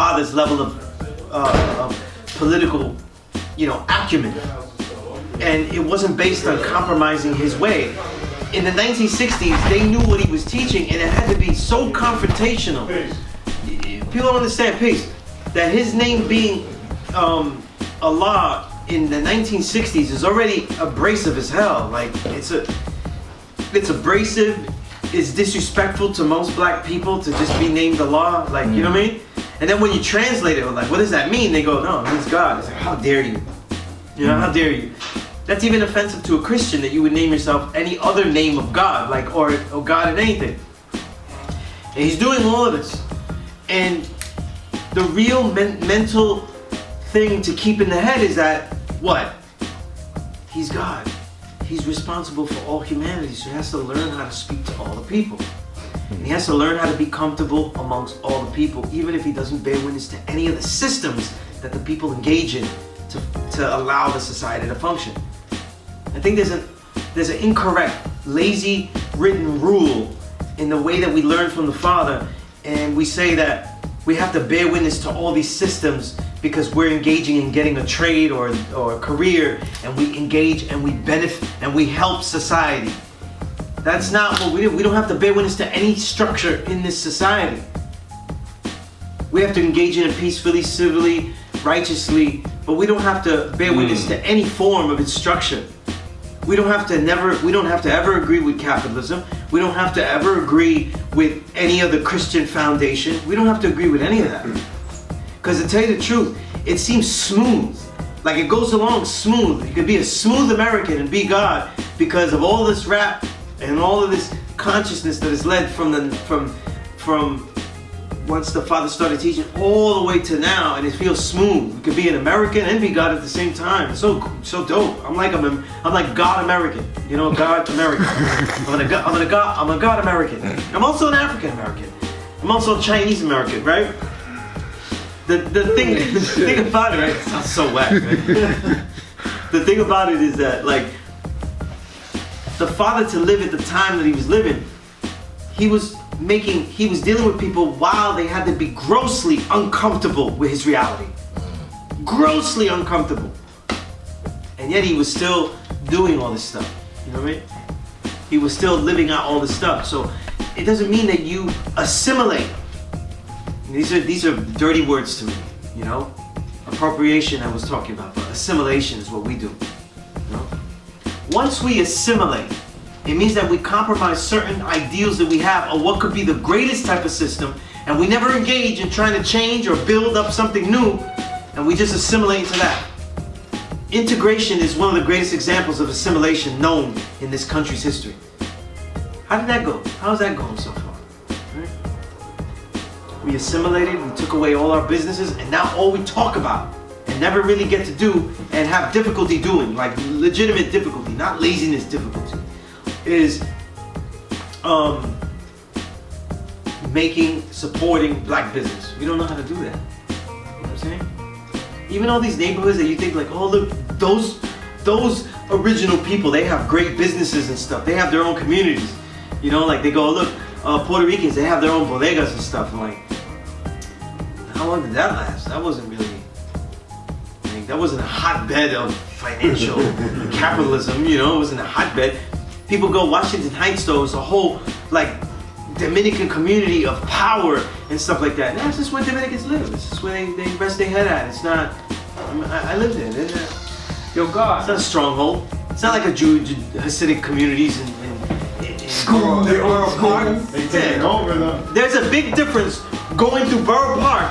father's level of political, acumen. And it wasn't based on compromising his way. In the 1960s, they knew what he was teaching, and it had to be so confrontational. People don't understand, peace, that his name being Allah in the 1960s is already abrasive as hell. Like, it's abrasive, it's disrespectful to most black people to just be named Allah, like, you know what I mean? And then when you translate it, like, what does that mean? They go, no, it means God. It's like, how dare you? How dare you? That's even offensive to a Christian, that you would name yourself any other name of God, like, or God in anything. And he's doing all of this. And the real mental thing to keep in the head is that, what? He's God. He's responsible for all humanity, so he has to learn how to speak to all the people. And he has to learn how to be comfortable amongst all the people, even if he doesn't bear witness to any of the systems that the people engage in to allow the society to function. I think there's an incorrect, lazy written rule in the way that we learn from the Father, and we say that we have to bear witness to all these systems because we're engaging in getting a trade or a career, and we engage and we benefit and we help society. That's not what we do. We don't have to bear witness to any structure in this society. We have to engage in it peacefully, civilly, righteously, but we don't have to bear witness to any form of its structure. We don't have to ever agree with capitalism. We don't have to ever agree with any other Christian foundation. We don't have to agree with any of that. Because to tell you the truth, it seems smooth. Like, it goes along smooth. You could be a smooth American and be God because of all this rap and all of this consciousness that is led from once the Father started teaching all the way to now, and it feels smooth. You could be an American and be God at the same time. It's so dope. I'm like God American. God American. I'm a God American. I'm also an African American. I'm also a Chinese American, right? The thing about it, right? It sounds so whack, right? The thing about it is that, like, the Father, to live at the time that he was living, he was dealing with people while they had to be grossly uncomfortable with his reality. Grossly uncomfortable. And yet he was still doing all this stuff. You know what I mean? He was still living out all this stuff. So it doesn't mean that you assimilate. These are dirty words to me, Appropriation I was talking about, but assimilation is what we do. Once we assimilate, it means that we compromise certain ideals that we have of what could be the greatest type of system, and we never engage in trying to change or build up something new, and we just assimilate into that. Integration is one of the greatest examples of assimilation known in this country's history. How did that go? How's that going so far? Right? We assimilated, we took away all our businesses, and now all we talk about and never really get to do and have difficulty doing, like legitimate difficulty, not laziness difficulty, is supporting black business. We don't know how to do that. You know what I'm saying? Even all these neighborhoods that you think like, oh look, those original people, they have great businesses and stuff. They have their own communities. Like they go, look, Puerto Ricans, they have their own bodegas and stuff. I'm like, how long did that last? That wasn't really, that wasn't a hotbed of financial capitalism, it wasn't a hotbed. People go, Washington Heights though is a whole like Dominican community of power and stuff like that. And that's just where Dominicans live. It's just where they rest their head at. It's not, I live there. Yo, God. It's not a stronghold. It's not like a Hasidic communities in school. They take it over though. There's a big difference going through Borough Park,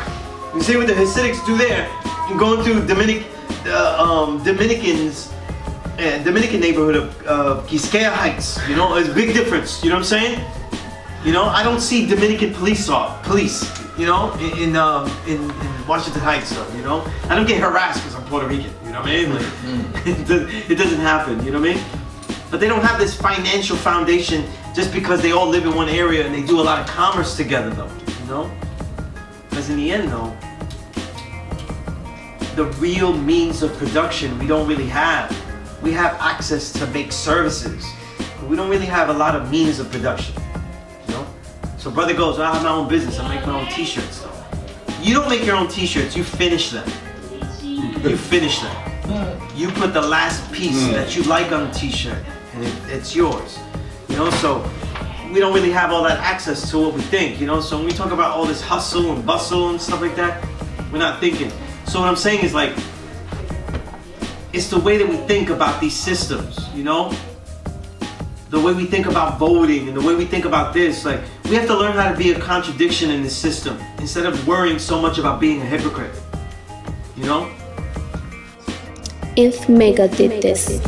you see what the Hasidics do there, and going through Dominican neighborhood of Quisqueya Heights. It's a big difference. You know what I'm saying? I don't see Dominican police, in Washington Heights though. I don't get harassed because I'm Puerto Rican. You know what I mean? Like, it doesn't happen. You know what I mean? But they don't have this financial foundation just because they all live in one area and they do a lot of commerce together though. Because in the end though, the real means of production we don't really have. We have access to make services, but we don't really have a lot of means of production. So brother goes, I have my own business, I make my own t-shirts though. You don't make your own t-shirts, you finish them. You finish them. You put the last piece that you like on the t-shirt, and it's yours. You know, so we don't really have all that access to what we think, you know? So when we talk about all this hustle and bustle and stuff like that, we're not thinking. So what I'm saying is like, it's the way that we think about these systems, you know? The way we think about voting and the way we think about this, like, we have to learn how to be a contradiction in this system instead of worrying so much about being a hypocrite, you know? If Mecca did this,